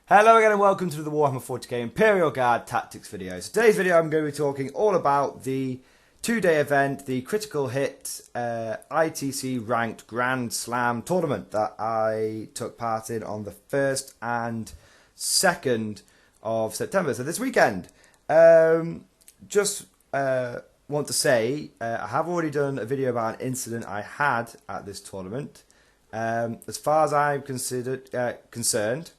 Hello again and welcome to the Warhammer 40k Imperial Guard Tactics video. So today's video I'm going to be talking all about the two-day event, the Critical Hit ITC Ranked Grand Slam tournament that I took part in on the 1st and 2nd of September, so this weekend. Just want to say, I have already done a video about an incident I had at this tournament. As far as I'm concerned,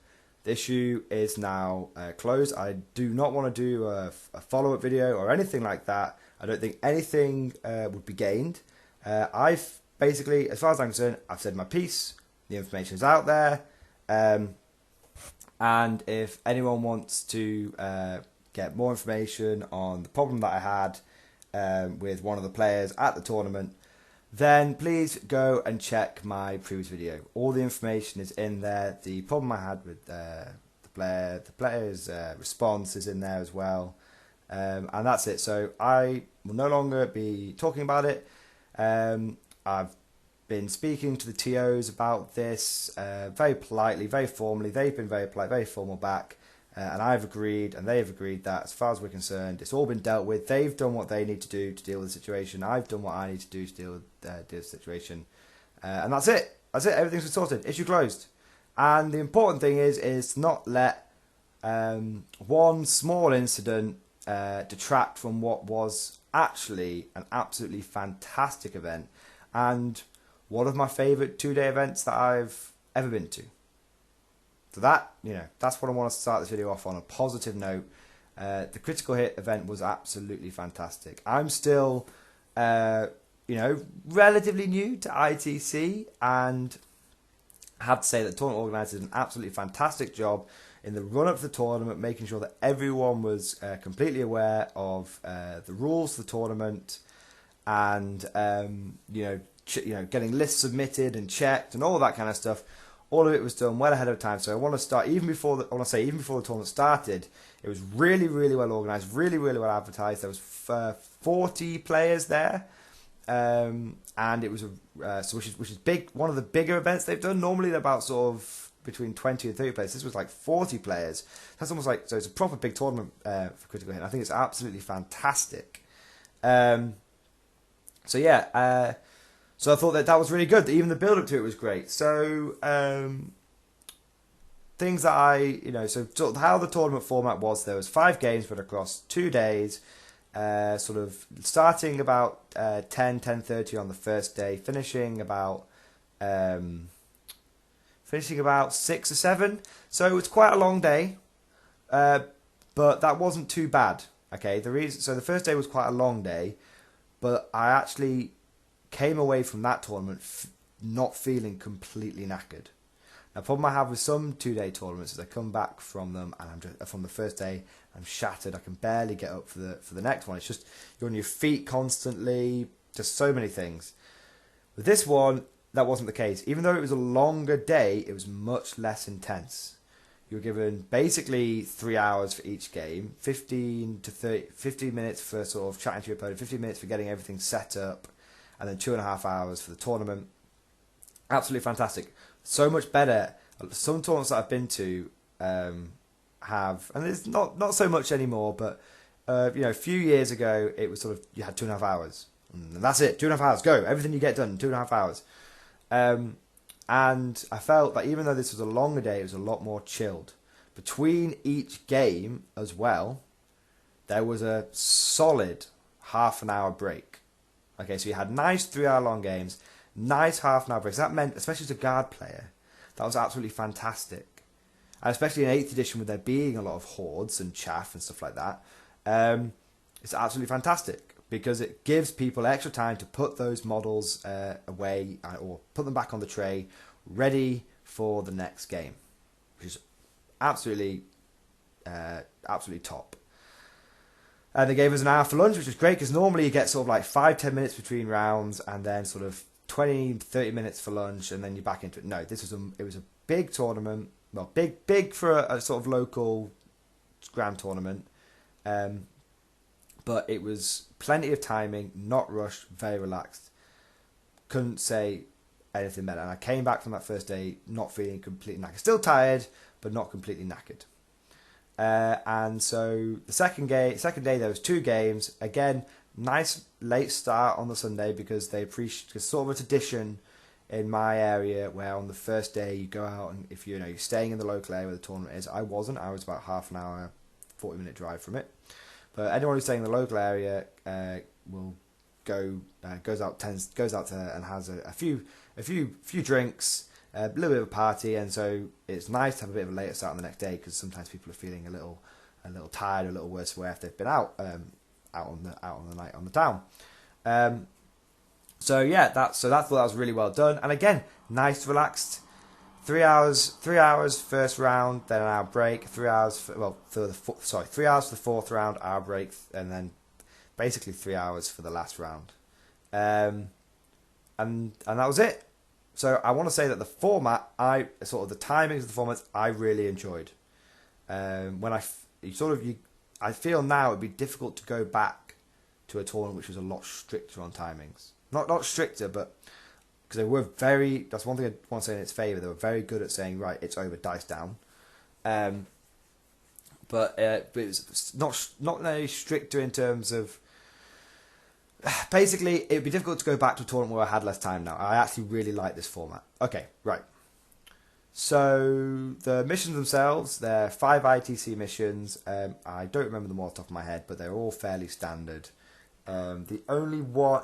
the issue is now closed. I do not want to do a follow-up video or anything like that. I don't think anything would be gained. I've basically, as far as I'm concerned, I've said my piece. The information's out there. And if anyone wants to get more information on the problem that I had with one of the players at the tournament, then please go and check my previous video. All the information is in there. The problem I had with the player's response is in there as well. And that's it. So I will no longer be talking about it. I've been speaking to the TOs about this very politely, very formally. They've been very polite, very formal back. And I've agreed, and they've agreed that as far as we're concerned, it's all been dealt with. They've done what they need to do to deal with the situation. I've done what I need to do to deal with the situation. And that's it. That's it. Everything's been sorted. Issue closed. And the important thing is not let one small incident detract from what was actually an absolutely fantastic event. And one of my favourite two-day events that I've ever been to. So that, that's what I want to start this video off on, a positive note. The Critical Hit event was absolutely fantastic. I'm still, relatively new to ITC, and I have to say that the tournament organizer did an absolutely fantastic job in the run-up to the tournament, making sure that everyone was completely aware of the rules for the tournament, and getting lists submitted and checked and all that kind of stuff. All of it was done well ahead of time. So I want to start even before the tournament started. It was really, really well organised, really, really well advertised. There was 40 players there, and it was which is big. One of the bigger events they've done. Normally they're about sort of between 20 and 30 players. This was like 40 players. That's almost like, so it's a proper big tournament for Critical Hit. I think it's absolutely fantastic. So I thought that was really good. Even the build-up to it was great. So, things that so sort of how the tournament format was, there was 5 games spread across 2 days, sort of starting about 10:30 on the first day, finishing about 6 or 7. So it was quite a long day, but that wasn't too bad. Okay, so the first day was quite a long day, but I actually came away from that tournament not feeling completely knackered. Now, the problem I have with some 2-day tournaments is I come back from them and I'm just, from the first day, I'm shattered. I can barely get up for the next one. It's just you're on your feet constantly, just so many things. With this one, that wasn't the case. Even though it was a longer day, it was much less intense. You were given basically 3 hours for each game, 15 minutes for sort of chatting to your opponent, 15 minutes for getting everything set up, and then 2.5 hours for the tournament. Absolutely fantastic. So much better. Some tournaments that I've been to have, and it's not so much anymore, but a few years ago it was sort of, you had 2.5 hours. And that's it, 2.5 hours, go. Everything you get done in 2.5 hours. And I felt that even though this was a longer day, it was a lot more chilled. Between each game as well, there was a solid half an hour break. Okay, so you had nice 3-hour long games, nice half-an-hour breaks. That meant, especially as a guard player, that was absolutely fantastic. And especially in 8th edition, with there being a lot of hordes and chaff and stuff like that, it's absolutely fantastic because it gives people extra time to put those models away or put them back on the tray, ready for the next game, which is absolutely top. They gave us an hour for lunch, which was great, because normally you get sort of like 5-10 minutes between rounds, and then sort of 20-30 minutes for lunch, and then you're back into it. No, it was a big tournament. Well, big for a sort of local grand tournament. But it was plenty of timing, not rushed, very relaxed. Couldn't say anything better. And I came back from that first day not feeling completely knackered. Still tired, but not completely knackered. And so the second day there was 2 games. Again, nice late start on the Sunday because they appreciate, it's sort of a tradition in my area where on the first day you go out, and if you're staying in the local area where the tournament is. I wasn't. I was about half an hour, 40-minute drive from it. But anyone who's staying in the local area will goes out to and has a few drinks, a little bit of a party, and so it's nice to have a bit of a later start on the next day because sometimes people are feeling a little tired, a little worse away if they've been out on the night on the town. So yeah, I thought that was really well done, and again, nice, relaxed. 3 hours first round, then an hour break. 3 hours for the 4th round, hour break, and then basically 3 hours for the last round. And that was it. So I want to say that the format, the timings of the formats, I really enjoyed. I feel now it'd be difficult to go back to a tournament which was a lot stricter on timings. Not stricter, but because they were that's one thing I want to say in its favour. They were very good at saying, right, it's over, dice down. But it was not really stricter in terms of. Basically, it would be difficult to go back to a tournament where I had less time now. I actually really like this format. Okay, right. So the missions themselves, they're 5 ITC missions. I don't remember them all off the top of my head, but they're all fairly standard. The only one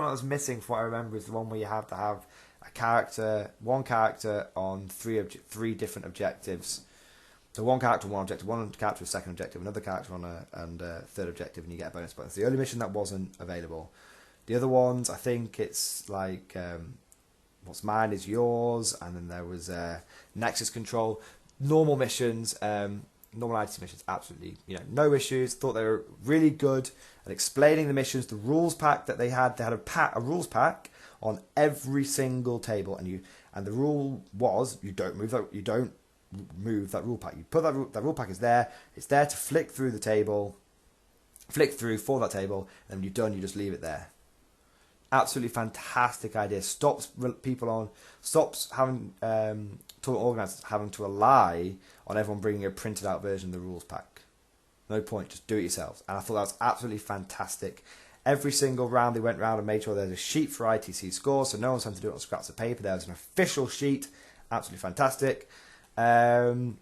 I was missing from what I remember is the one where you have to have one character on three different objectives. So one character on one objective, one character with second objective, another character on a third objective, and you get a bonus point. It's the only mission that wasn't available. The other ones, I think it's like what's mine is yours, and then there was Nexus Control. Normal missions, normal ITC missions, absolutely, no issues. Thought they were really good at explaining the missions. The rules pack that they had a rules pack on every single table, and the rule was you don't move that rule pack. You put that rule pack is there. It's there to flick through for that table, and when you're done, you just leave it there. Absolutely fantastic idea. Stops having tournament organisers having to rely on everyone bringing a printed out version of the rules pack. No point, just do it yourselves. And I thought that was absolutely fantastic. Every single round they went round and made sure there's a sheet for ITC scores, so no one's having to do it on scraps of paper. There was an official sheet. Absolutely fantastic. And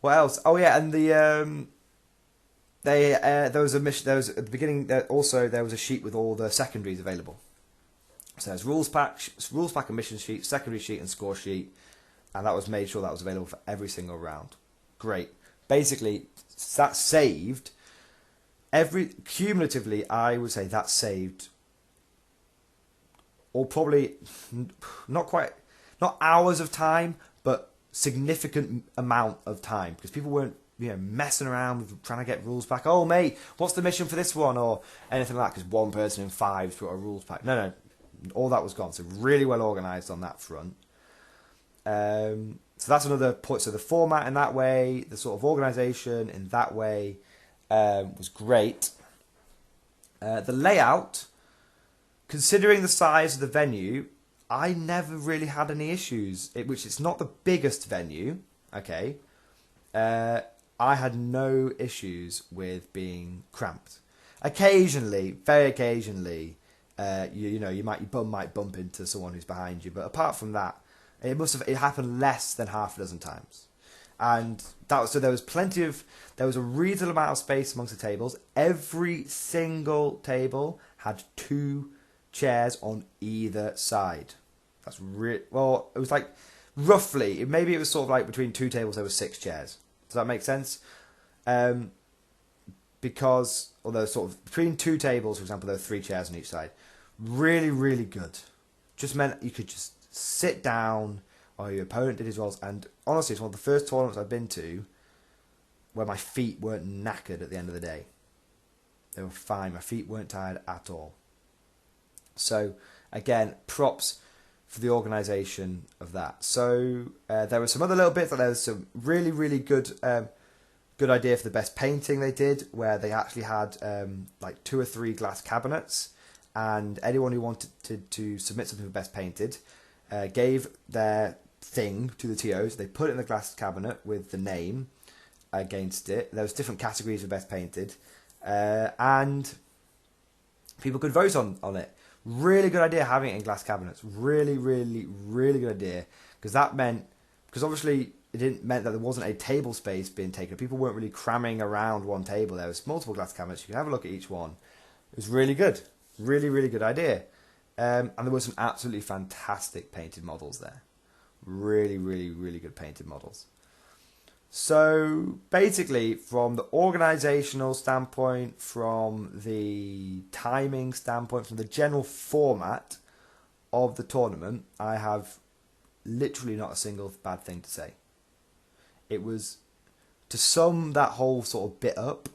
what else? Oh yeah, and there was a mission. There was at the beginning. There was a sheet with all the secondaries available. So there's rules pack, and mission sheet, secondary sheet, and score sheet, and that was made sure that was available for every single round. Great. Basically, that saved cumulatively. I would say that saved, or probably not hours of time, but significant amount of time, because people weren't messing around with trying to get rules back. Oh mate, what's the mission for this one, or anything like that, because one person in 5 put a rules pack. No, all that was gone. So really well organised on that front. So that's another point. So the format in that way, the sort of organisation in that way was great. The layout, considering the size of the venue, I never really had any issues. Which it's not the biggest venue, okay. I had no issues with being cramped. Occasionally, very occasionally, your bum might bump into someone who's behind you, but apart from that, it happened less than half a dozen times. And there was a reasonable amount of space amongst the tables. Every single table had 2 chairs on either side. That's it was like roughly, maybe it was sort of like between 2 tables there were 6 chairs. Does that make sense? Because although sort of between 2 tables, for example, there were 3 chairs on each side. Really, really good. Just meant you could just sit down while your opponent did his rolls. And honestly, it's one of the first tournaments I've been to where my feet weren't knackered at the end of the day. They were fine. My feet weren't tired at all. So again, props for the organisation of that. So there were some other little bits. There was some really, really good idea for the best painting they did, where they actually had like 2 or 3 glass cabinets, and anyone who wanted to submit something for best painted gave their thing to the TOs. They put it in the glass cabinet with the name against it. There was different categories of best painted, and people could vote on it. Really good idea having it in glass cabinets. Really, really, really good idea, because obviously it meant that there wasn't a table space being taken. People weren't really cramming around one table. There was multiple glass cabinets. You can have a look at each one. It was really good. Really, really good idea. And there were some absolutely fantastic painted models there. Really, really, really good painted models. So basically, from the organisational standpoint, from the timing standpoint, from the general format of the tournament, I have literally not a single bad thing to say. It was, to sum that whole sort of bit up,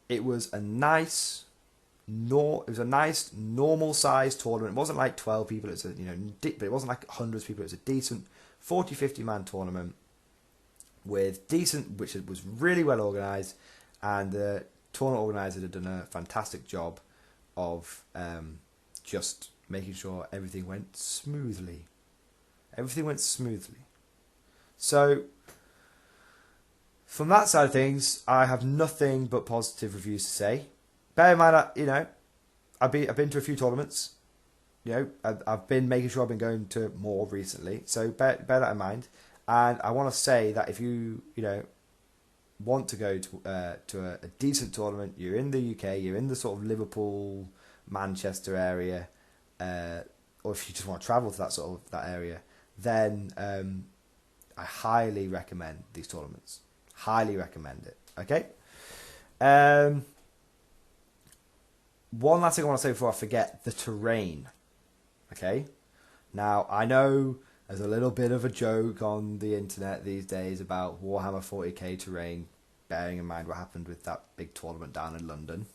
it was a nice normal sized tournament. It wasn't like 12 people. But it wasn't like hundreds of people. It was a decent 40-50 man tournament with which was really well organised, and the tournament organiser had done a fantastic job of just making sure everything went smoothly. So from that side of things, I have nothing but positive reviews to say. Bear in mind, I've been to a few tournaments. I've been making sure I've been going to more recently. So bear that in mind. And I want to say that if you want to go to a decent tournament, you're in the UK, you're in the sort of Liverpool, Manchester area, or if you just want to travel to that area, then I highly recommend these tournaments. Highly recommend it. Okay. One last thing I want to say before I forget: the terrain. Okay. Now I know there's a little bit of a joke on the internet these days about Warhammer 40k terrain, bearing in mind what happened with that big tournament down in London.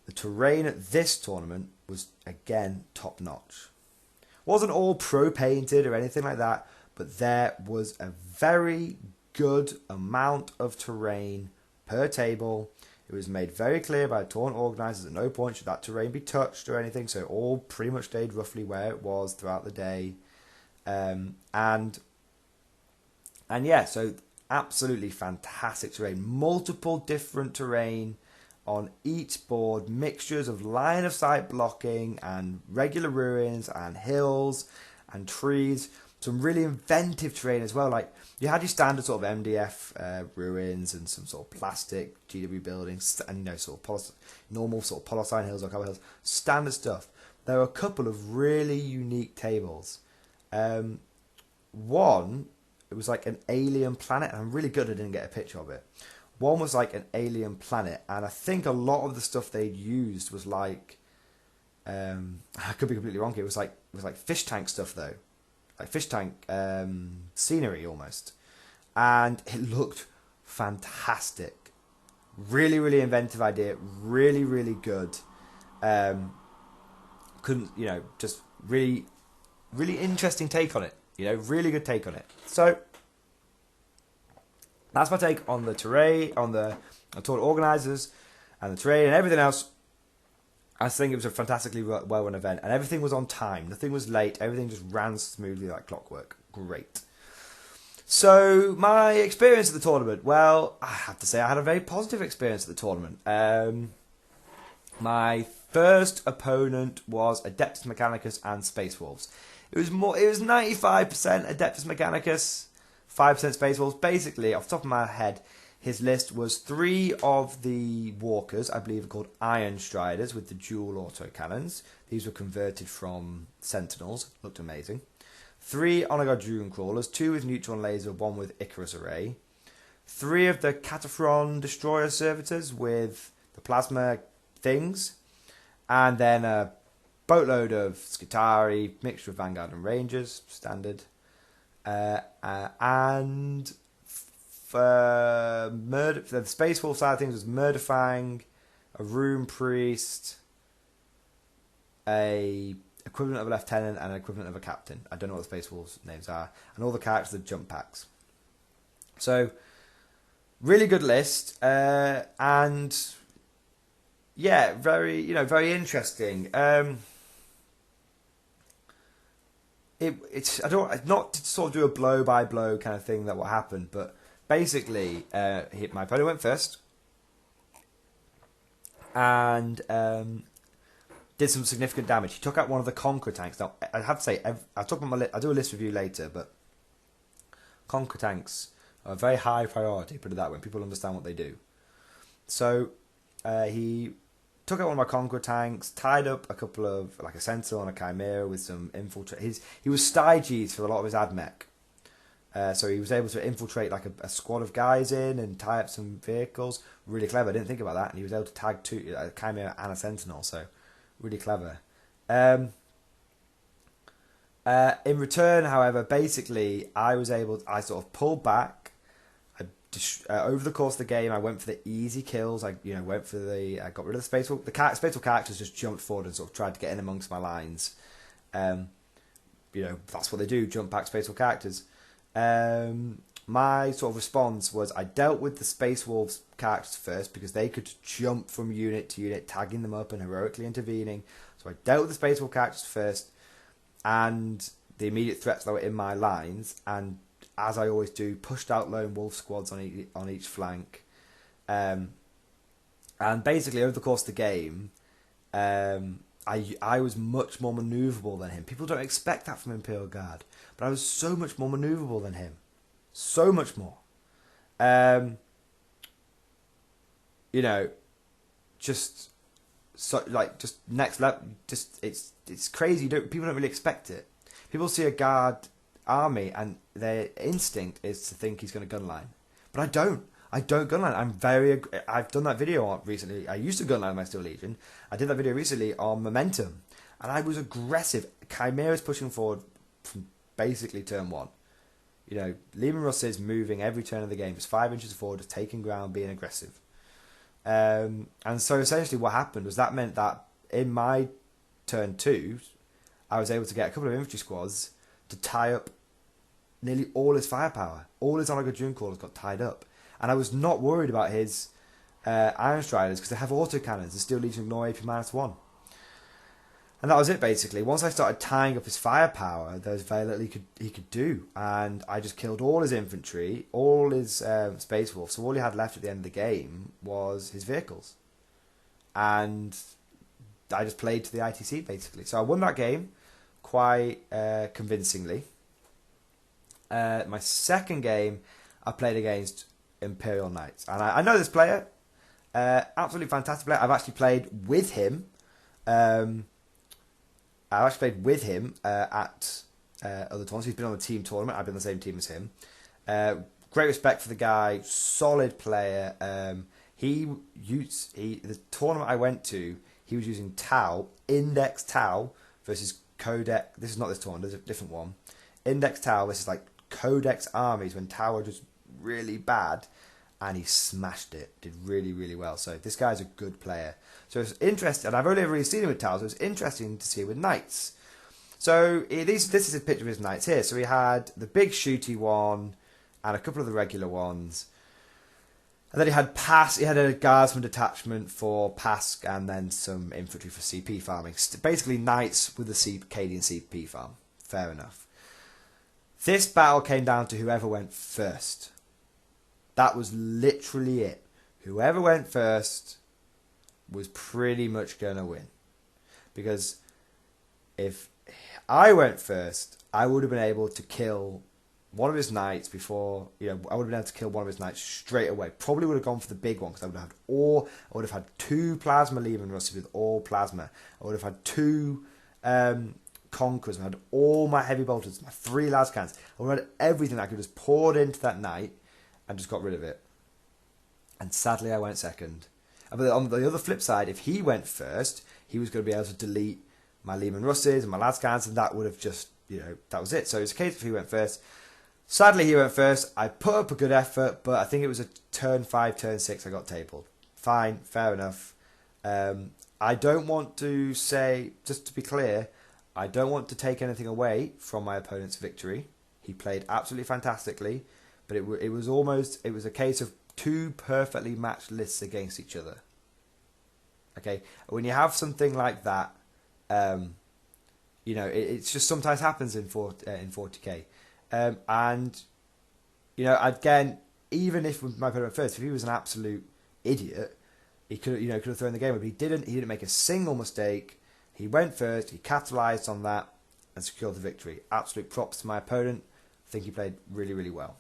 The terrain at this tournament was, again, top notch. Wasn't all pro painted or anything like that, but there was a very good amount of terrain per table. It was made very clear by the tournament organisers at no point should that terrain be touched or anything, so it all pretty much stayed roughly where it was throughout the day. And yeah, so absolutely fantastic terrain. Multiple different terrain on each board, mixtures of line of sight blocking and regular ruins and hills and trees. Some really inventive terrain as well. Like you had your standard sort of MDF ruins and some sort of plastic GW buildings and sort of normal sort of polystyrene hills or cover hills. Standard stuff. There were a couple of really unique tables. One, it was like an alien planet, and I'm really good I didn't get a picture of it. One was like an alien planet, and I think a lot of the stuff they'd used was like, I could be completely wrong here, it was like fish tank stuff though, like fish tank scenery almost, and it looked fantastic. Really, really inventive idea, really, really good. Just really, really interesting take on it. Really good take on it. So that's my take on the terrain, on the tournament organisers and the terrain and everything else. I think it was a fantastically well-run event, and everything was on time. Nothing was late. Everything just ran smoothly like clockwork. Great. So my experience at the tournament, well, I have to say I had a very positive experience at the tournament. My first opponent was Adeptus Mechanicus and Space Wolves. It was 95% Adeptus Mechanicus, 5% Space Wolves. Basically, off the top of my head, his list was 3 of the walkers, I believe are called Iron Striders, with the dual autocannons. These were converted from Sentinels. Looked amazing. 3 Onagard Druid Crawlers, 2 with Neutron Laser, 1 with Icarus Array. 3 of the Cataphron Destroyer Servitors with the Plasma things. And then a boatload of Skitarii, mixture of Vanguard and Rangers, standard. And for the Space Wolf side of things was Murderfang, a Rune Priest, a equivalent of a Lieutenant, and an equivalent of a Captain. I don't know what the Space Wolves names are. And all the characters are jump packs. So, really good list. And yeah, very interesting. it's not to sort of do a blow by blow kind of thing that what happened, but basically, my opponent went first, and did some significant damage. He took out one of the Conqueror tanks. Now, I have to say, I'll talk about I'll do a list review later, but Conqueror tanks are a very high priority, put it that way, when people understand what they do. So, he took out one of my Conqueror tanks, tied up a couple of, like a Sentinel and a Chimera with some infiltrate. He was Styges for a lot of his ad mech. So he was able to infiltrate like a squad of guys in and tie up some vehicles. Really clever. I didn't think about that. And he was able to tag two, a Chimera and a Sentinel. So really clever. In return, however, basically I sort of pulled back. Over the course of the game, I went for the easy kills. I got rid of the spatial. The spatial characters just jumped forward and sort of tried to get in amongst my lines. That's what they do. Jump back spatial characters. My sort of response was I dealt with the Space Wolves characters first because they could jump from unit to unit, tagging them up and heroically intervening. So I dealt with the Space Wolf characters first and the immediate threats that were in my lines, and as I always do, pushed out lone wolf squads on each flank. And basically over the course of the game, I was much more manoeuvrable than him. People don't expect that from Imperial Guard, but I was so much more manoeuvrable than him. So much more. Just next level. Just it's crazy. People don't really expect it. People see a guard army and their instinct is to think he's going to gunline, but I don't. I don't gunline. I've done that video on recently. I used to gunline my Steel Legion. I did that video recently on Momentum, and I was aggressive. Chimera's pushing forward from basically turn one. Lehman Russ is moving every turn of the game, just 5 inches forward, just taking ground, being aggressive. And so essentially what happened was that meant that in my turn 2, I was able to get a couple of infantry squads to tie up nearly all his firepower. All his Honor Dragoon Crawlers got tied up. And I was not worried about his Iron Striders because they have autocannons. The Steel Legion ignore AP -1. And that was it, basically. Once I started tying up his firepower, there was very little he could do. And I just killed all his infantry, all his Space Wolves. So all he had left at the end of the game was his vehicles. And I just played to the ITC, basically. So I won that game quite convincingly. My second game, I played against Imperial Knights. And I know this player. Absolutely fantastic player. I've actually played with him. At other tournaments. He's been on the team tournament. I've been on the same team as him. Great respect for the guy. Solid player. The tournament I went to, he was using Tau, Index Tau versus Codex. This is not this tournament. There's a different one. Index Tau versus like Codex armies when Tau were just really bad, and he smashed it. Did really, really well. So this guy's a good player. So it's interesting, and I've only ever really seen him with Tau, so it's interesting to see him with Knights. So this is a picture of his Knights here. So he had the big shooty one and a couple of the regular ones. And then he had a guardsman detachment for Pask and then some infantry for CP farming. Basically Knights with the Cadian CP farm. Fair enough. This battle came down to whoever went first. That was literally it. Whoever went first was pretty much going to win. Because if I went first, I would have been able to kill one of his knights before, I would have been able to kill one of his knights straight away. Probably would have gone for the big one because I would have had 2 plasma Lehman Russes with all plasma. I would have had 2 Conquerors. I had all my heavy bolters, my 3 lascans. I would have had everything I could just poured into that knight and just got rid of it. And sadly, I went second. But on the other flip side, if he went first, he was going to be able to delete my Lehman Russes and my lascans, and that would have just, that was it. So it's a case of he went first. Sadly, he went first. I put up a good effort, but I think it was a turn 5, turn 6 I got tabled. Fine, fair enough. I don't want to say, just to be clear, I don't want to take anything away from my opponent's victory. He played absolutely fantastically, but it was a case of 2 perfectly matched lists against each other. Okay, when you have something like that, You know, it's just sometimes happens in 40k. And, you know, again, even if my opponent went first, if he was an absolute idiot, he could have thrown the game up. But he didn't make a single mistake. He went first, he capitalised on that and secured the victory. Absolute props to my opponent. I think he played really, really well.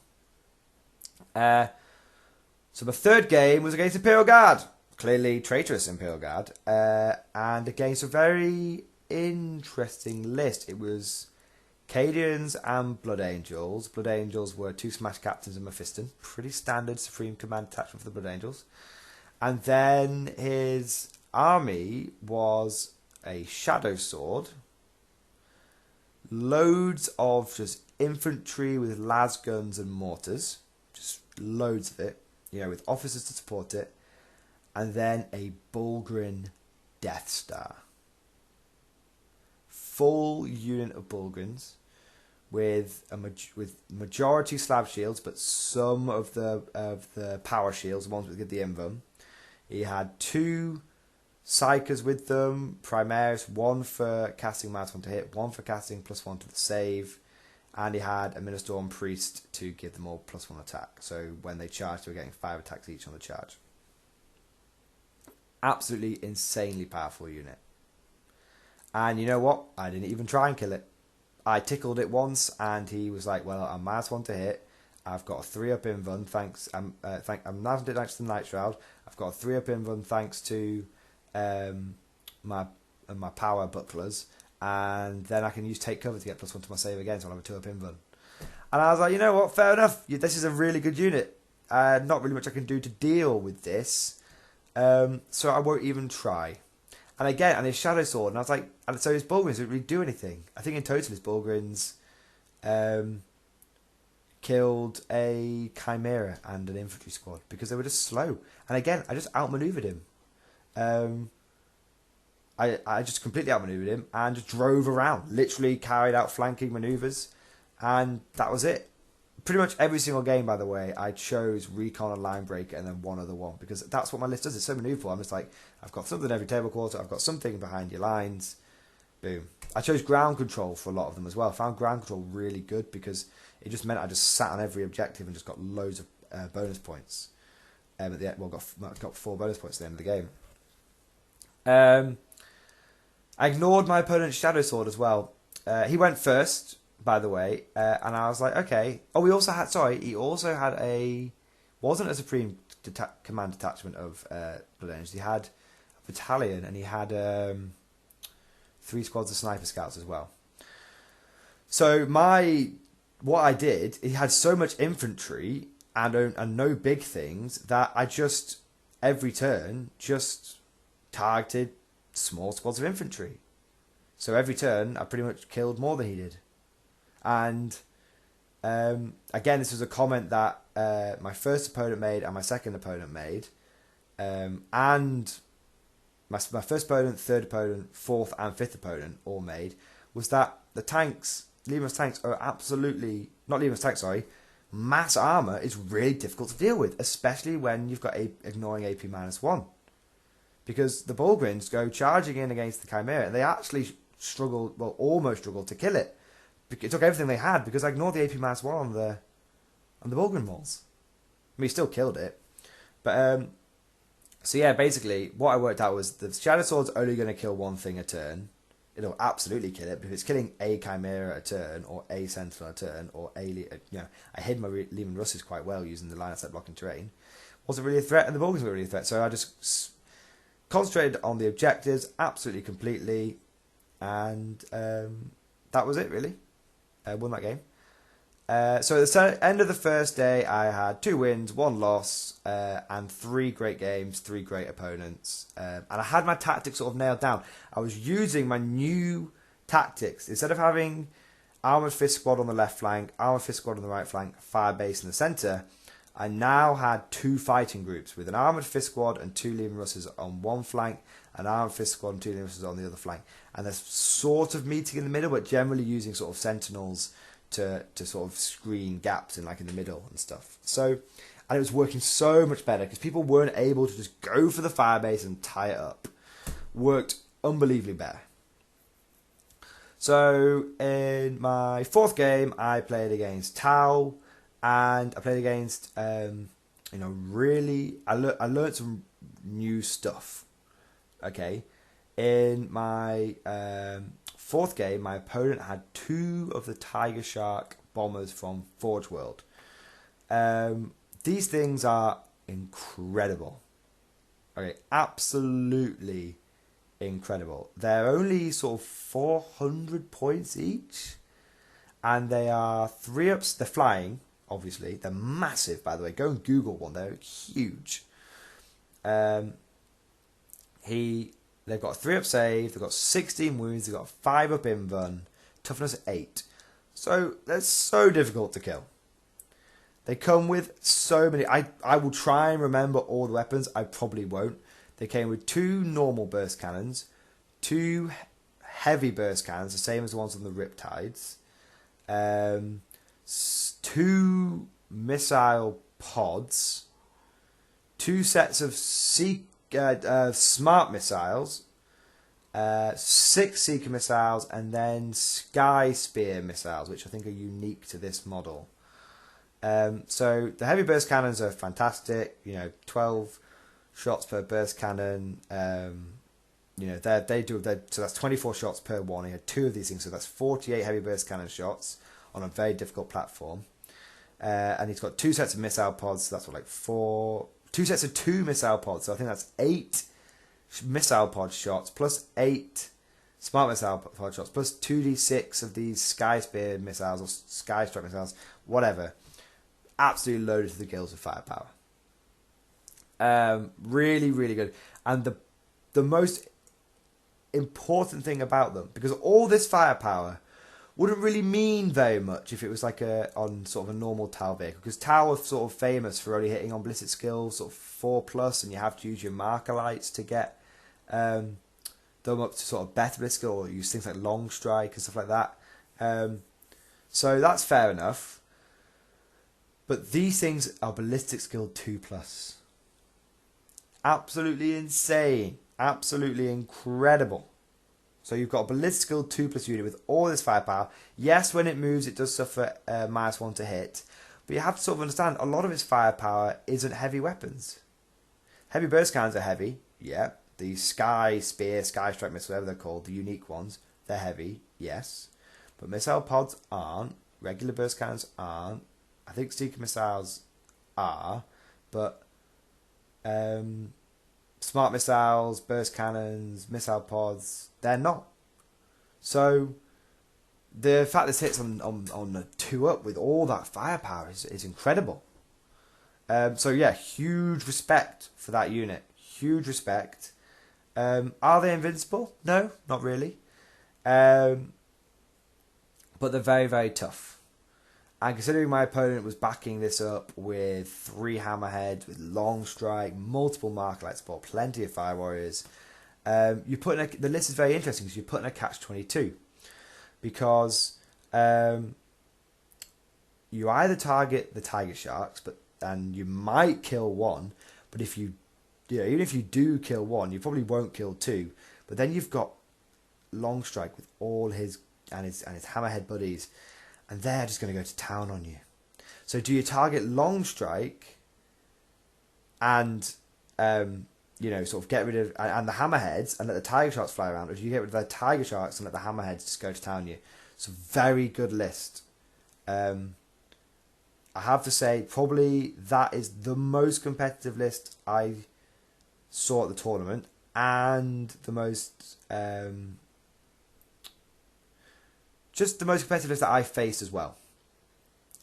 So the third game was against Imperial Guard. Clearly traitorous Imperial Guard. And against a very interesting list. It was Cadians and Blood Angels. Blood Angels were 2 Smash Captains and Mephiston. Pretty standard Supreme Command attachment for the Blood Angels. And then his army was a Shadow Sword. Loads of just infantry with las guns and mortars. Just loads of it. You know, with officers to support it. And then a Bulgrin Death Star. Full unit of Bulgrins with majority slab shields, but some of the power shields, the ones that give the invuln. He had 2 Psykers with them, Primaris, 1 for casting -1 to hit, 1 for casting +1 to the save, and he had a Ministorm Priest to give them all +1 attack. So when they charged, they were getting 5 attacks each on the charge. Absolutely insanely powerful unit. And you know what? I didn't even try and kill it. I tickled it once, and he was like, "Well, I'm -1 to hit. I've got a 3-up invuln. Thanks. I'm -1 thanks to the Night Shroud. I've got a 3-up invuln thanks to my power bucklers, and then I can use take cover to get +1 to my save again. So I'll have a 2-up invuln." And I was like, you know what? Fair enough. This is a really good unit. Not really much I can do to deal with this, so I won't even try. And again, and his Shadow Sword, and I was like, and so his Bulgrins didn't really do anything. I think in total his Bulgrins killed a Chimera and an infantry squad because they were just slow. And again, I just outmaneuvered him. I just completely outmaneuvered him and just drove around, literally carried out flanking maneuvers, and that was it. Pretty much every single game, by the way, I chose Recon and Line Breaker and then one other one because that's what my list does. It's so maneuverable. I'm just like, I've got something every table quarter, I've got something behind your lines. Boom. I chose Ground Control for a lot of them as well. I found Ground Control really good because it just meant I just sat on every objective and just got loads of bonus points. At the end, got 4 bonus points at the end of the game. I ignored my opponent's Shadow Sword as well. He went first, by the way, and I was like, okay. Oh, he also had wasn't a Supreme Command detachment of Blood Angels. He had a battalion, and he had 3 squads of Sniper Scouts as well. So what I did, he had so much infantry and no big things that I just, every turn, just targeted small squads of infantry. So every turn, I pretty much killed more than he did. And again, this was a comment that my first opponent made and my second opponent made. And my first opponent, third opponent, fourth and fifth opponent all made, was that the tanks, Leman's tanks are absolutely, not Leman's tanks, sorry, mass armor is really difficult to deal with, especially when you've got ignoring AP -1. Because the Bulgrins go charging in against the Chimera, and they actually struggled, well, almost struggled to kill it. It took everything they had, because I ignored the AP -1 on the Bulgrin walls. I mean, he still killed it. But, so yeah, basically, what I worked out was the Shadow Sword's only going to kill one thing a turn. It'll absolutely kill it, but if it's killing a Chimera a turn, or a Sentinel a turn, or I hid my Lehman Russes quite well using the line of sight blocking terrain. Wasn't really a threat, and the Bulgars weren't really a threat, so I just concentrated on the objectives absolutely completely, and that was it really. I won that game. So at the end of the first day, I had 2 wins, 1 loss, and 3 great games, 3 great opponents. And I had my tactics sort of nailed down. I was using my new tactics. Instead of having Armoured Fist Squad on the left flank, Armoured Fist Squad on the right flank, Fire Base in the centre, I now had 2 fighting groups with an Armoured Fist Squad and 2 Lehman Russes on one flank, an Armoured Fist Squad and 2 Lehman Russes on the other flank. And they're sort of meeting in the middle, but generally using sort of Sentinels to sort of screen gaps in the middle and stuff. So, and it was working so much better because people weren't able to just go for the Firebase and tie it up. Worked unbelievably better. So in my fourth game, I played against Tau, and I played against, really, I learned some new stuff. Okay, in my fourth game, my opponent had 2 of the Tiger Shark bombers from Forge World. These things are incredible. Okay, absolutely incredible. They're only sort of 400 points each, and they are 3-ups. They're flying, obviously. They're massive, by the way. Go and Google one. They're huge. They've got a 3-up save. They've got 16 wounds. They've got a 5-up invuln. Toughness 8. So they're so difficult to kill. They come with so many. I will try and remember all the weapons. I probably won't. They came with 2 normal burst cannons, 2 heavy burst cannons, the same as the ones on the Riptides, 2 missile pods, 2 sets of smart missiles, 6 Seeker missiles, and then Sky Spear missiles, which I think are unique to this model. So the heavy burst cannons are fantastic. 12 shots per burst cannon. So that's 24 shots per one. He had 2 of these things, so that's 48 heavy burst cannon shots on a very difficult platform. And he's got 2 sets of missile pods. So that's 2 sets of 2 missile pods. So I think that's 8 missile pod shots plus 8 smart missile pod shots plus 2d6 of these Sky Spear missiles or Sky Strike missiles, whatever. Absolutely loaded to the gills with firepower. Really, really good. And the most important thing about them, because all this firepower wouldn't really mean very much if it was like on sort of a normal Tau vehicle, because Tau are sort of famous for only hitting on ballistic skills sort of 4+, and you have to use your marker lights to get them up to sort of better ballistic skill, or use things like long strike and stuff like that. So that's fair enough. But these things are ballistic skill 2+. Absolutely insane. Absolutely incredible. So you've got a ballistic skill 2+ unit with all this firepower. Yes, when it moves, it does suffer -1 to hit. But you have to sort of understand, a lot of its firepower isn't heavy weapons. Heavy burst cannons are heavy. Yeah. The Sky Spear, Sky Strike missiles, whatever they're called, the unique ones, they're heavy. Yes. But missile pods aren't. Regular burst cannons aren't. I think Seeker missiles are, but smart missiles, burst cannons, missile pods, they're not. So the fact this hits on a 2-up with all that firepower is incredible. So yeah, huge respect for that unit. Huge respect. Are they invincible? No, not really. But they're very, very tough. And considering my opponent was backing this up with 3 hammerheads, with long strike, multiple marker light support, plenty of fire warriors, the list is very interesting because you're putting a catch-22. Because you either target the Tiger Sharks, and you might kill one, but even if you do kill one, you probably won't kill 2. But then you've got long strike with all his hammerhead buddies, and they're just going to go to town on you. So do you target long strike and sort of get rid of and the hammerheads and let the Tiger Sharks fly around, or do you get rid of the Tiger Sharks and let the hammerheads just go to town on you? It's a very good list. I have to say, probably that is the most competitive list I saw at the tournament, and the most just the most competitive list that I faced as well.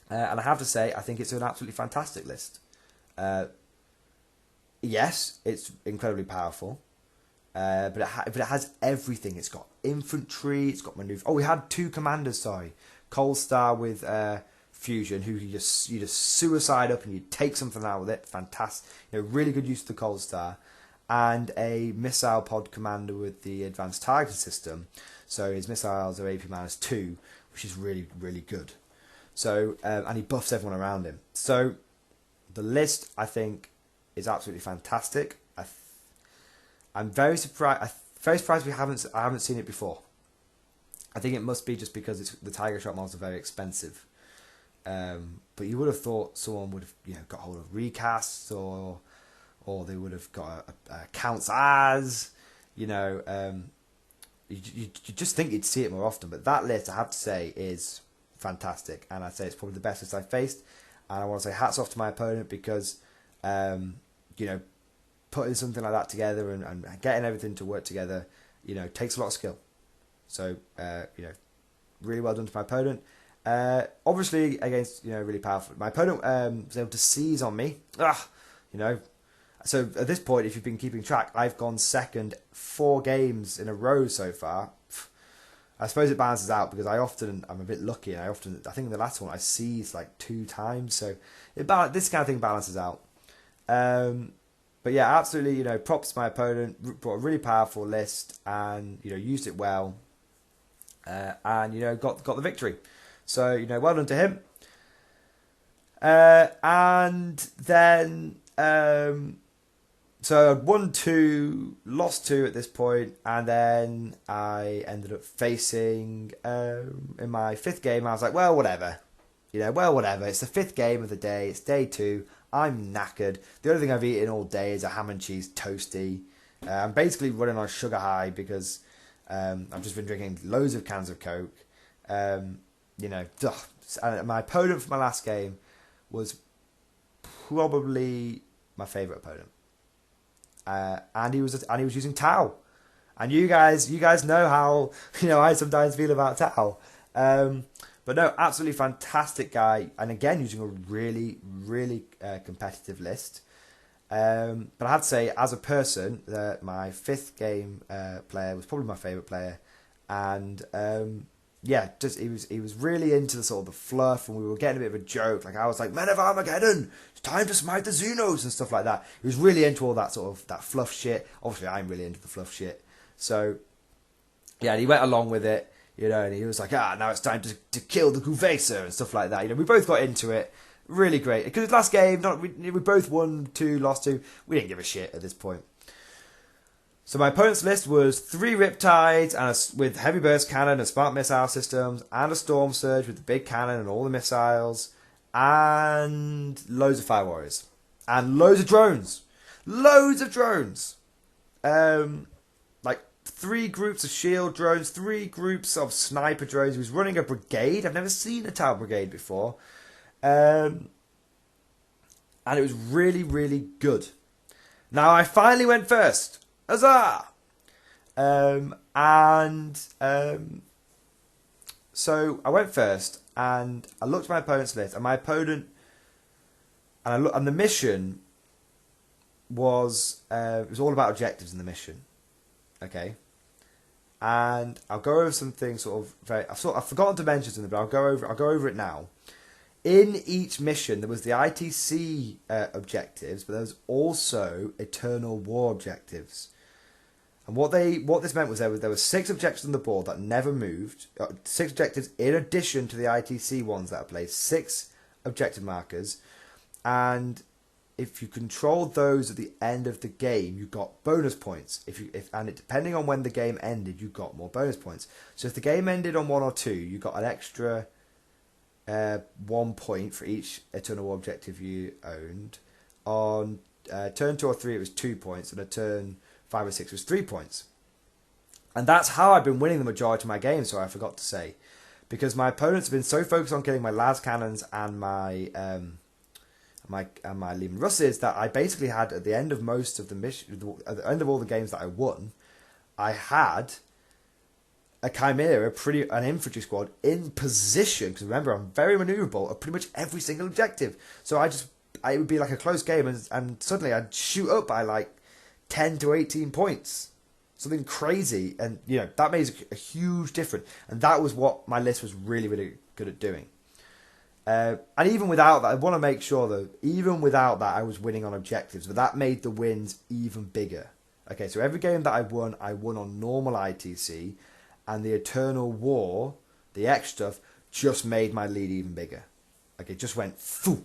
And I have to say, I think it's an absolutely fantastic list. Yes, it's incredibly powerful, but it has everything. It's got infantry, it's got maneuver. Oh, we had 2 commanders, sorry. Cold Star with Fusion, who you just suicide up and you take something out with it. Fantastic. Really good use of the Cold Star. And a missile pod commander with the advanced targeting system. So his missiles are AP -2, which is really, really good. So and he buffs everyone around him. So the list, I think, is absolutely fantastic. I'm very surprised. I haven't seen it before. I think it must be just because the Tiger Shot models are very expensive. But you would have thought someone would have got hold of recasts or they would have got a counts as, you just think you'd see it more often. But that list, I have to say, is fantastic, and I'd say it's probably the best list I've faced. And I want to say hats off to my opponent because, putting something like that together and getting everything to work together, takes a lot of skill. So, really well done to my opponent. Obviously against, really powerful. My opponent was able to seize on me. So at this point, if you've been keeping track, I've gone second 4 games in a row so far. I suppose it balances out because I'm a bit lucky. I think in the last one I seized like 2 times. So this kind of thing balances out. But yeah, absolutely, props to my opponent. Brought a really powerful list and, used it well. And, got the victory. So, well done to him. And then, so I won 2, lost 2 at this point, and then I ended up facing, in my 5th game, I was like, well, whatever. Whatever. It's the 5th game of the day. It's day 2. I'm knackered. The only thing I've eaten all day is a ham and cheese toasty. I'm basically running on a sugar high because I've just been drinking loads of cans of Coke. And my opponent for my last game was probably my favourite opponent. And he was using Tau. And you guys know how I sometimes feel about Tau. But no, absolutely fantastic guy, and again using a really, really competitive list. But I have to say, as a person, my 5th game player was probably my favourite player, and he was really into the sort of the fluff, and we were getting a bit of a joke. Like I was like, "Men of Armageddon, it's time to smite the Xenos" and stuff like that. He was really into all that sort of that fluff shit. Obviously, I'm really into the fluff shit, so yeah, and he went along with it. And he was like, now it's time to kill the Guvesa and stuff like that. We both got into it. Really great. Because last game, we both won 2, lost 2. We didn't give a shit at this point. So my opponent's list was 3 Riptides with heavy burst cannon and smart missile systems, and a Storm Surge with the big cannon and all the missiles, and loads of Fire Warriors. And loads of drones. Loads of drones. 3 groups of shield drones, 3 groups of sniper drones. He was running a brigade. I've never seen a Tau brigade before. And it was really, really good. Now, I finally went first. Huzzah! So I went first, and I looked at my opponent's list, and my opponent, and the mission was, it was all about objectives in the mission. Okay, and I'll go over some things I've forgotten to mention something, but I'll go over it now. In each mission, there was the ITC objectives, but there was also Eternal War objectives. And what this meant was there were 6 objectives on the board that never moved. 6 objectives in addition to the ITC ones that are placed. 6 objective markers, and if you controlled those at the end of the game, you got bonus points. Depending on when the game ended, you got more bonus points. So if the game ended on 1 or 2, you got an extra 1 point for each Eternal War objective you owned. On turn 2 or 3, it was 2 points, and a turn 5 or 6 was 3 points. And that's how I've been winning the majority of my games. So I forgot to say, because my opponents have been so focused on killing my las cannons and my Lehman Russes that I basically had at the end of most of the mission, at the end of all the games that I won, I had a Chimera, an infantry squad in position. Because remember, I'm very maneuverable at pretty much every single objective. So it would be like a close game, and suddenly I'd shoot up by like 10 to 18 points, something crazy, and that made a huge difference. And that was what my list was really, really good at doing. And even without that, I want to make sure that even without that, I was winning on objectives, but that made the wins even bigger. Okay, so every game that I won on normal ITC, and the Eternal War, the X stuff, just made my lead even bigger. Okay, just went foo.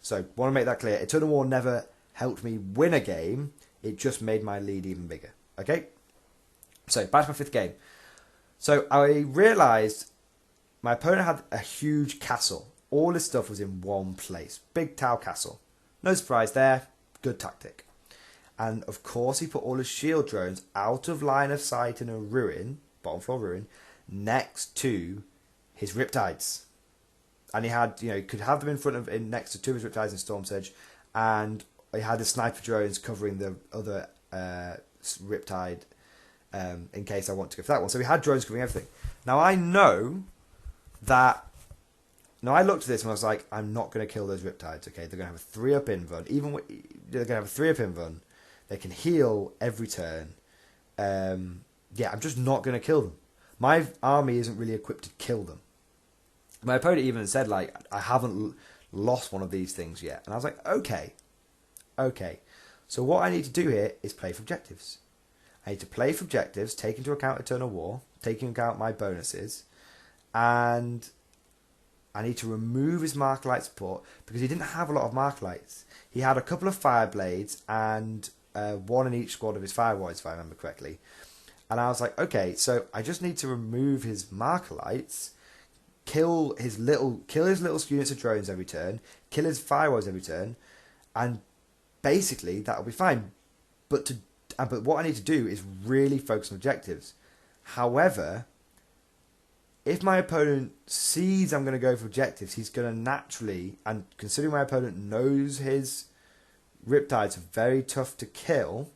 So, want to make that clear. Eternal War never helped me win a game, it just made my lead even bigger. Okay? So, back to my 5th game. So I realised my opponent had a huge castle. All his stuff was in one place. Big tower castle. No surprise there. Good tactic. And of course he put all his shield drones out of line of sight in a ruin, bottom floor ruin, next to his Riptides. And he had, he could have them in front of, next to two of his Riptides and Storm Surge, and he had the sniper drones covering the other Riptide in case I want to go for that one. So he had drones covering everything. Now I know that. Now I looked at this and I was like, I'm not going to kill those Riptides. Okay, they're going to have a 3-up invuln. They're going to have a 3-up invuln. They can heal every turn. I'm just not going to kill them. My army isn't really equipped to kill them. My opponent even said, like, I haven't lost one of these things yet. And I was like, okay. So what I need to do here is play for objectives. I need to play for objectives, take into account Eternal War, take into account my bonuses, and I need to remove his Markerlight support because he didn't have a lot of Markerlights. He had a couple of Fireblades and one in each squad of his Firewalls, if I remember correctly. And I was like, okay, so I just need to remove his Markerlights, kill his little units of drones every turn, kill his Firewalls every turn, and basically that'll be fine. But what I need to do is really focus on objectives. However, if my opponent sees I'm going to go for objectives, he's going to naturally, and considering my opponent knows his Riptides are very tough to kill,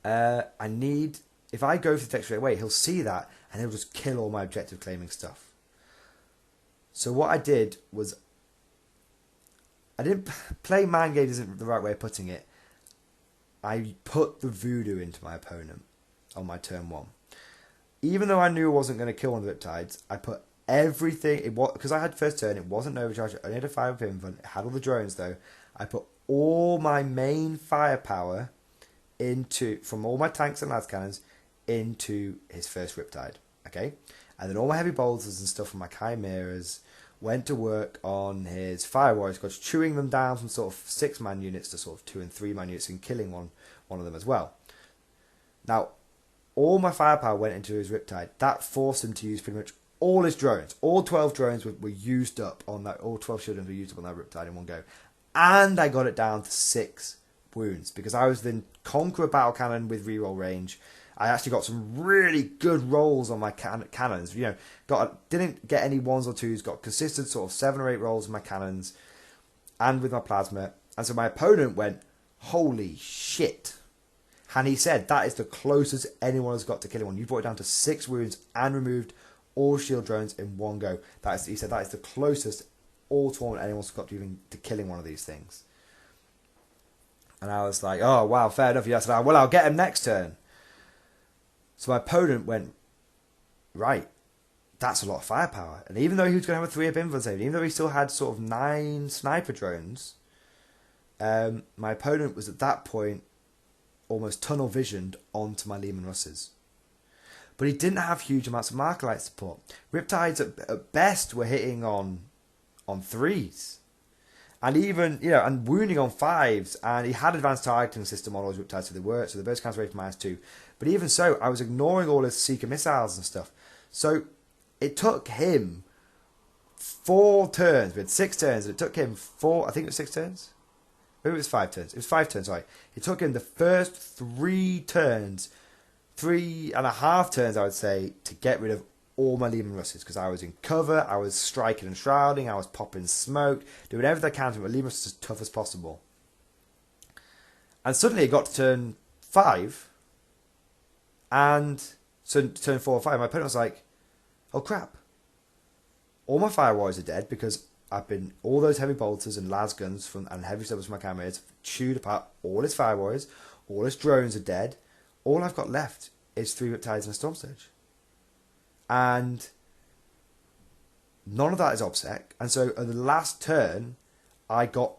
if I go for the objective straight away, he'll see that and he'll just kill all my objective claiming stuff. So what I did was, I didn't play mind games, isn't the right way of putting it. I put the voodoo into my opponent on my turn 1. Even though I knew I wasn't going to kill one of the Riptides, I put everything, because I had first turn, it wasn't overcharged, I only had a 5-up invuln, it had all the drones though. I put all my main firepower from all my tanks and las cannons into his first Riptide, okay? And then all my heavy bolters and stuff from my chimeras went to work on his fire warriors, because chewing them down from sort of 6-man units to sort of 2 and 3-man units and killing one of them as well. Now, all my firepower went into his Riptide. That forced him to use pretty much all his drones. All 12 drones were used up on that. All 12 shield drones were used up on that Riptide in one go. And I got it down to 6 wounds because I was the Conqueror battle cannon with reroll range. I actually got some really good rolls on my cannons. Didn't get any 1s or 2s. Got consistent sort of 7 or 8 rolls on my cannons and with my plasma. And so my opponent went, holy shit. And he said, that is the closest anyone has got to killing one. You brought it down to 6 wounds and removed all shield drones in one go. He said that is the closest all tournament anyone's got to killing one of these things. And I was like, oh, wow, fair enough. Yes, well, I'll get him next turn. So my opponent went, right, that's a lot of firepower. And even though he was going to have a 3-up invuln save, even though he still had sort of 9 sniper drones, my opponent was at that point almost tunnel visioned onto my Lehman Russes. But he didn't have huge amounts of Markerlight support. Riptides at best were hitting on 3s. And even, and wounding on 5s. And he had advanced targeting system on all his Riptides, so they worked. So the burst counter rate for -2. But even so, I was ignoring all his Seeker missiles and stuff. So it took him 4 turns. We had 6 turns. And it took him 4, I think it was 6 turns. Maybe it was 5 turns. It was 5 turns, sorry. It took him the first 3 turns, 3.5 turns, I would say, to get rid of all my Lehman Russes. Because I was in cover, I was striking and shrouding, I was popping smoke, doing everything I can to make my Lehman Russes as tough as possible. And suddenly it got to turn 5. And so turn 4 or 5, my opponent was like, oh crap. All my fire warriors are dead because all those heavy bolters and las guns and heavy stuff from my cameras chewed apart all his fire warriors, all his drones are dead. All I've got left is 3 Riptides and a Storm Surge. And none of that is OBSEC. And so at the last turn, I got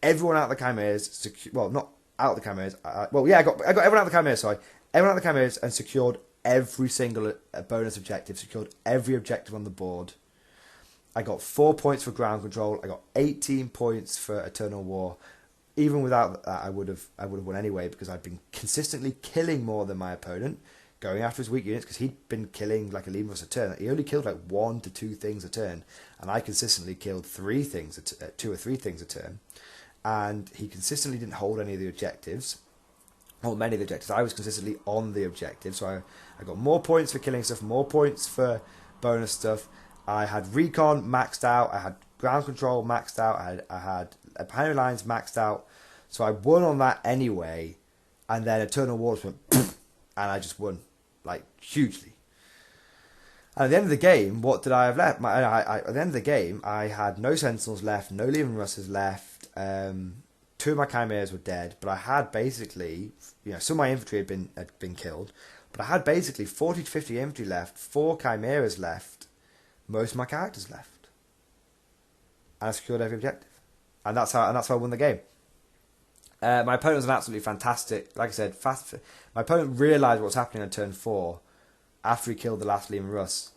everyone out of the chimeras. Well, not out of the chimeras. I got everyone out of the chimeras, sorry. Everyone out of the chimeras and secured every single bonus objective, secured every objective on the board. I got 4 points for ground control. I got 18 points for Eternal War. Even without that, I would have won anyway because I'd been consistently killing more than my opponent, going after his weak units, because he'd been killing like a Leman Russ a turn. He only killed like 1 to 2 things a turn, and I consistently killed 2 or 3 things a turn. And he consistently didn't hold any of the objectives, or many of the objectives. I was consistently on the objective, so I got more points for killing stuff, more points for bonus stuff. I had recon maxed out, I had ground control maxed out, I had behind lines maxed out, so I won on that anyway. And then Eternal Wars went, and I just won, like, hugely. And at the end of the game, what did I have left? At the end of the game, I had no Sentinels left, no Leman Russes left. 2 of my Chimeras were dead, but I had basically, some of my infantry had been killed, but I had basically 40 to 50 infantry left, 4 Chimeras left, most of my characters left, and I secured every objective, and that's how I won the game. My opponent was an absolutely fantastic, like I said, my opponent realised what was happening on turn 4 after he killed the last Leman Russ,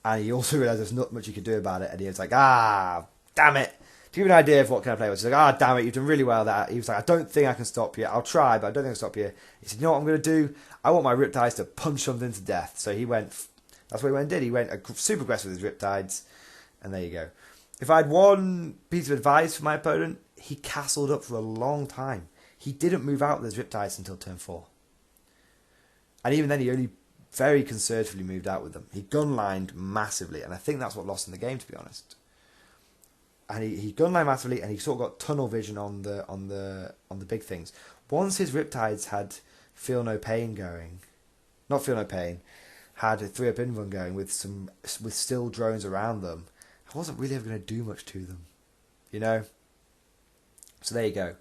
and he also realised there's not much he could do about it, and he was like, damn it. To give you an idea of what kind of player was, he's like, damn it, you've done really well there. He was like, I don't think I can stop you. I'll try, but I don't think I can stop you. He said, you know what I'm going to do? I want my Riptides to punch something to death. So that's what he went and did. He went super aggressive with his Riptides, and there you go. If I had one piece of advice for my opponent, he castled up for a long time. He didn't move out with his Riptides until turn 4. And even then, he only very conservatively moved out with them. He gunlined massively, and I think that's what lost in the game, to be honest. And he gunlined massively, and he sort of got tunnel vision on the big things. Once his Riptides had Feel No Pain going, not Feel No Pain, had a 3-up invuln going with still drones around them, I wasn't really ever going to do much to them, So there you go.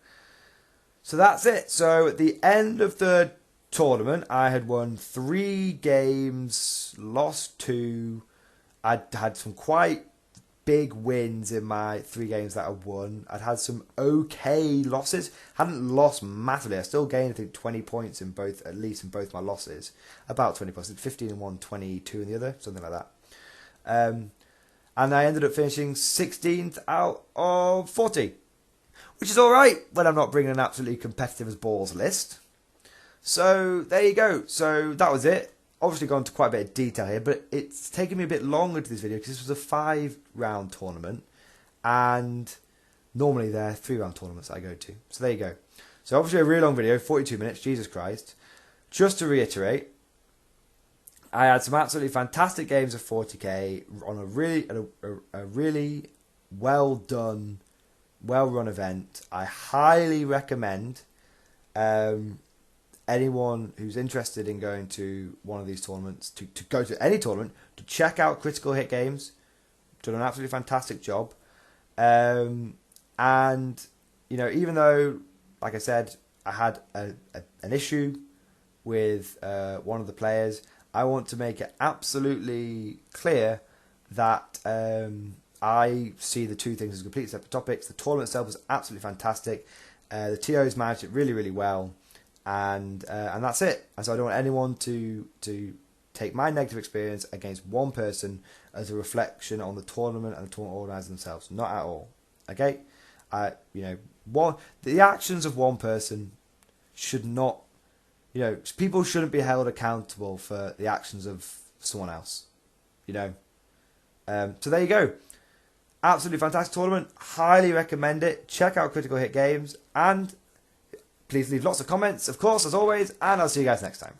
So that's it. So at the end of the tournament, I had won 3 games, lost 2. I'd had some quite big wins in my 3 games that I won. I'd had some okay losses. Hadn't lost massively. I still gained, I think, 20 points at least in both my losses. About 20 points. 15 in one, 22 in the other. Something like that. And I ended up finishing 16th out of 40. Which is alright when I'm not bringing an absolutely competitive as balls list. So there you go. So that was it. Obviously gone into quite a bit of detail here, but it's taken me a bit longer to this video because this was a 5-round tournament, and normally they're 3-round tournaments I go to. So there you go. So obviously a really long video, 42 minutes, Jesus Christ. Just to reiterate, I had some absolutely fantastic games of 40k on a really well done, well run event. I highly recommend anyone who's interested in going to one of these tournaments, to go to any tournament, to check out Critical Hit Games. Done an absolutely fantastic job. And, even though, like I said, I had an issue with one of the players, I want to make it absolutely clear that I see the 2 things as completely separate topics. The tournament itself was absolutely fantastic. The TOs managed it really, really well. And that's it. And so I don't want anyone to take my negative experience against one person as a reflection on the tournament and the tournament organisers themselves. Not at all. Okay? The actions of one person should not, people shouldn't be held accountable for the actions of someone else. So there you go. Absolutely fantastic tournament. Highly recommend it. Check out Critical Hit Games, and please leave lots of comments, of course, as always, and I'll see you guys next time.